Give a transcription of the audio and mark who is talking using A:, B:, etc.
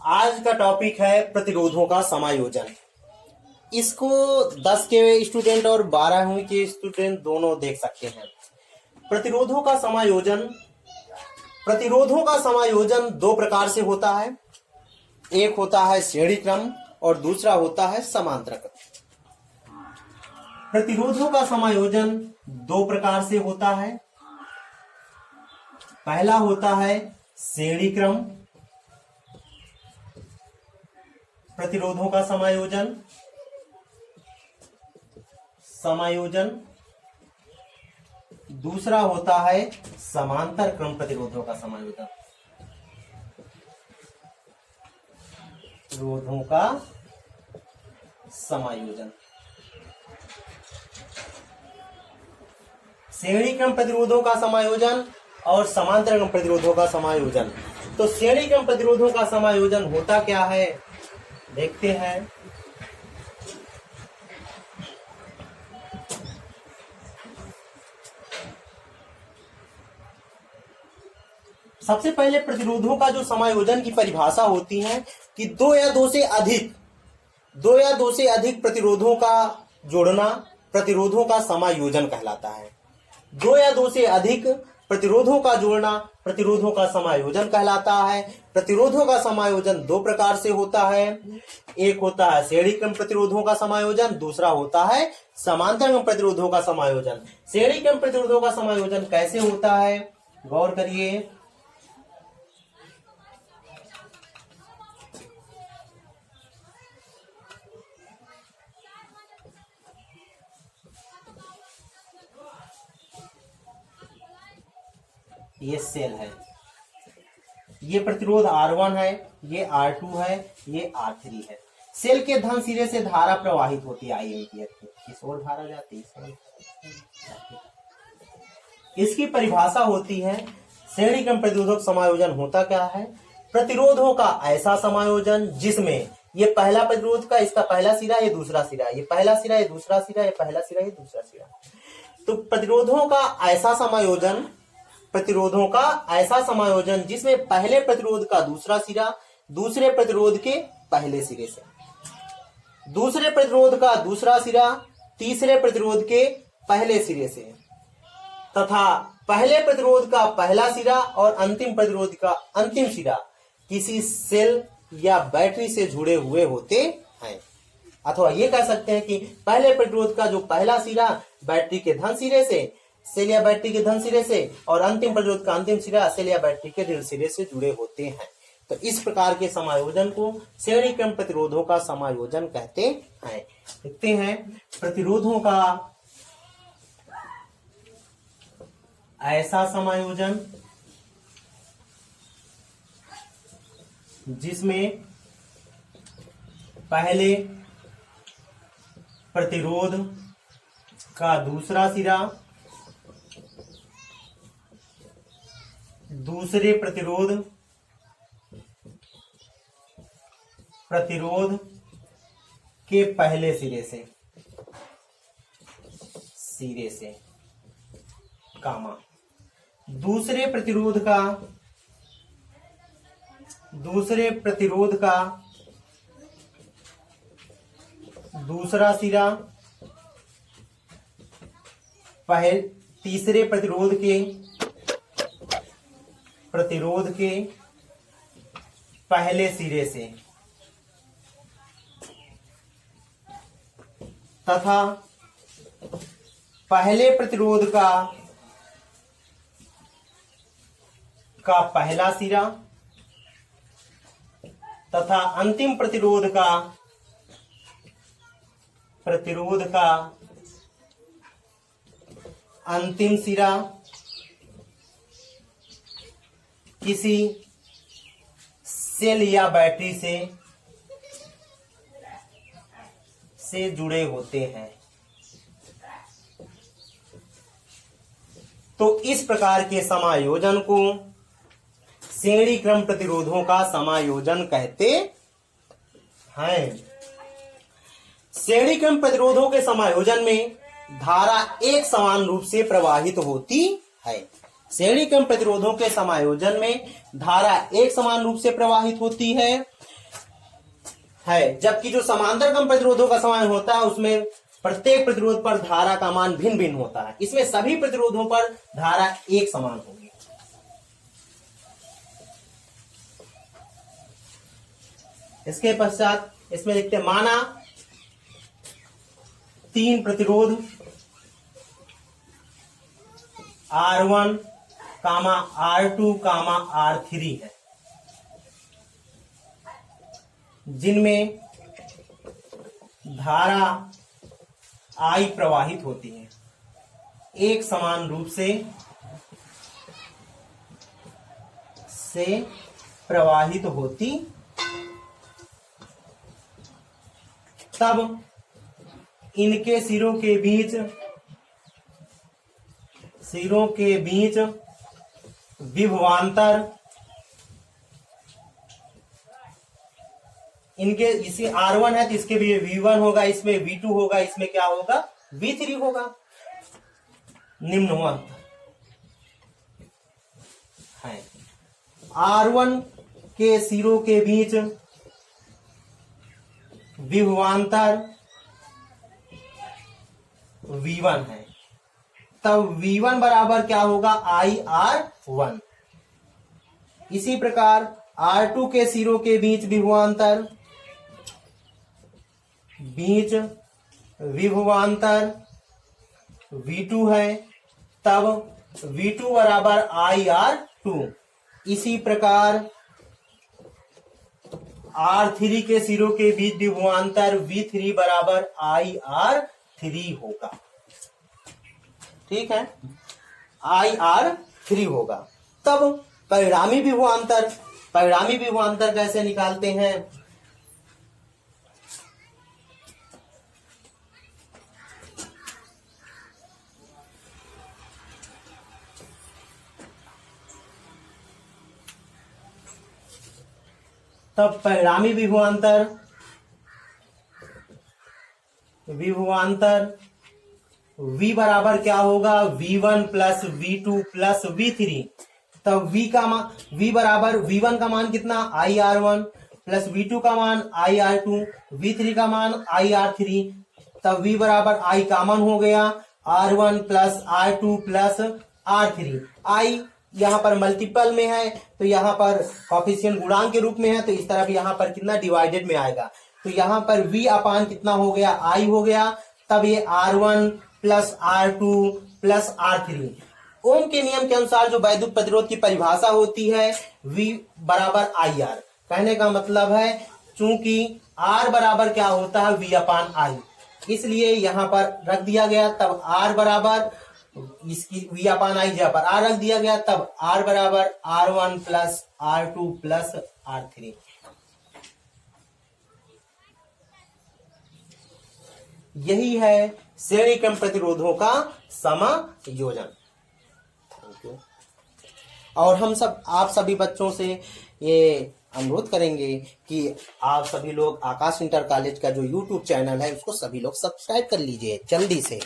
A: आज का टॉपिक है प्रतिरोधों का समायोजन। इसको 10 के स्टूडेंट और 12वीं के स्टूडेंट दोनों देख सकते हैं। प्रतिरोधों का समायोजन दो प्रकार से होता है। एक होता है श्रेणी क्रम और दूसरा होता है समांतर क्रम। प्रतिरोधों का समायोजन दो प्रकार से होता है। पहला होता है श्रेणी क्रम प्रतिरोधों का समायोजन। दूसरा होता है समांतर क्रम प्रतिरोधों का समायोजन। प्रतिरोधों का समायोजन, श्रेणी क्रम प्रतिरोधों का समायोजन और समांतर क्रम प्रतिरोधों का समायोजन। तो श्रेणी क्रम प्रतिरोधों का समायोजन होता क्या है, देखते हैं। सबसे पहले प्रतिरोधों का जो समायोजन की परिभाषा होती है कि दो या दो से अधिक प्रतिरोधों का जोड़ना प्रतिरोधों का समायोजन कहलाता है। दो या दो से अधिक प्रतिरोधों का जोड़ना प्रतिरोधों का समायोजन कहलाता है। प्रतिरोधों का समायोजन दो प्रकार से होता है। एक होता है श्रेणी क्रम प्रतिरोधों का समायोजन, दूसरा होता है समांतर क्रम प्रतिरोधों का समायोजन। श्रेणी क्रम प्रतिरोधों का समायोजन कैसे होता है, गौर करिए। ये सेल है, ये प्रतिरोध R1 है, ये R2 है, ये R3 है। सेल के धन सिरे से धारा प्रवाहित होती है I एम्पियर की, इस ओर धारा जाती है। इसकी परिभाषा होती है श्रेणी क्रम प्रतिरोधक समायोजन होता क्या है, प्रतिरोधों का ऐसा समायोजन जिसमें ये पहला प्रतिरोध का इसका पहला सिरा, ये दूसरा सिरा, ये पहला सिरा, ये दूसरा सिरा, ये पहला सिरा, ये दूसरा सिरा। तो प्रतिरोधों का ऐसा समायोजन जिसमें पहले प्रतिरोध का दूसरा सिरा दूसरे प्रतिरोध के पहले सिरे से, दूसरे प्रतिरोध का दूसरा सिरा तीसरे प्रतिरोध के पहले सिरे से, तथा पहले प्रतिरोध का पहला सिरा और अंतिम प्रतिरोध का अंतिम सिरा किसी सेल या बैटरी से जुड़े हुए होते हैं। अथवा ये कह सकते हैं कि पहले प्रतिरोध का जो पहला सिरा बैटरी के धन सिरे से, सेल या बैटरी के धन सिरे से, और अंतिम प्रतिरोध का अंतिम सिरा सेल या बैटरी के ऋण सिरे से जुड़े होते हैं। तो इस प्रकार के समायोजन को श्रेणी क्रम प्रतिरोधों का समायोजन कहते हैं। देखते हैं प्रतिरोधों का ऐसा समायोजन जिसमें पहले प्रतिरोध का दूसरा सिरा दूसरे प्रतिरोध के पहले सिरे से कामा, दूसरे प्रतिरोध का दूसरा सिरा तीसरे प्रतिरोध के पहले सिरे से, तथा पहले प्रतिरोध का पहला सिरा तथा अंतिम प्रतिरोध का अंतिम सिरा किसी सेल या बैटरी से जुड़े होते हैं। तो इस प्रकार के समायोजन को श्रेणी क्रम प्रतिरोधों का समायोजन कहते हैं। श्रेणी क्रम प्रतिरोधों के समायोजन में धारा एक समान रूप से प्रवाहित होती है। श्रेणी क्रम प्रतिरोधों के समायोजन में धारा एक समान रूप से प्रवाहित होती है है, जबकि जो समांतर क्रम प्रतिरोधों का समाधान होता है उसमें प्रत्येक प्रतिरोध पर धारा का मान भिन्न भिन्न होता है। इसमें सभी प्रतिरोधों पर धारा एक समान होगी। इसके पश्चात इसमें लिखते हैं, माना 3 प्रतिरोध R1, R2, R3 है, जिनमें धारा I प्रवाहित होती है, एक समान रूप से प्रवाहित होती, तब इनके सिरों के बीच विभवांतर, इनके इसे R1 है तो इसके भी V1 होगा, इसमें V2 होगा, इसमें क्या होगा, V3 होगा। निम्नवत है, R1 के सिरों के बीच विभवांतर V1 है, तब V1 बराबर क्या होगा, IR1। इसी प्रकार R2 के सिरों के बीच विभवांतर V2 है, तब V2 बराबर IR2। इसी प्रकार R3 के सिरों के बीच विभवांतर V3 बराबर IR3 होगा। ठीक है, IR3 होगा। तब परिणामी विभवांतर कैसे निकालते हैं? तब परिणामी विभवांतर V बराबर क्या होगा, V1 plus V2 plus V3। तब V बराबर V1 का मान कितना, IR1 प्लस V2 का मान IR2, V3 का मान IR3। तब V बराबर I कॉमन हो गया, R1 plus R2 plus R3। I यहाँ पर मल्टीपल में है तो यहाँ पर कोफिशिएंट गुणांक के रूप में है, तो इस तरफ यहाँ पर कितना डिवाइडेड में आएगा, तो यहाँ पर V अपान कितना हो गया, I हो गया। तब ये R1 plus R2 plus R3। ओम के नियम के अनुसार जो वैद्युत प्रतिरोध की परिभाषा होती है, V बराबर IR। कहने का मतलब है चूंकि R बराबर क्या होता है, V अपान I, इसलिए यहाँ पर रख दिया गया। तब R बराबर इसकी V अपान I जहाँ पर R रख दिया गया, तब R बराबर R1 plus R2 plus R3। यही है श्रेणी क्रम प्रतिरोधों का समायोजन। Thank you. और हम आप सभी बच्चों से ये अनुरोध करेंगे कि आप सभी लोग आकाश इंटर कॉलेज का जो YouTube चैनल है उसको सभी लोग सब्सक्राइब कर लीजिए जल्दी से।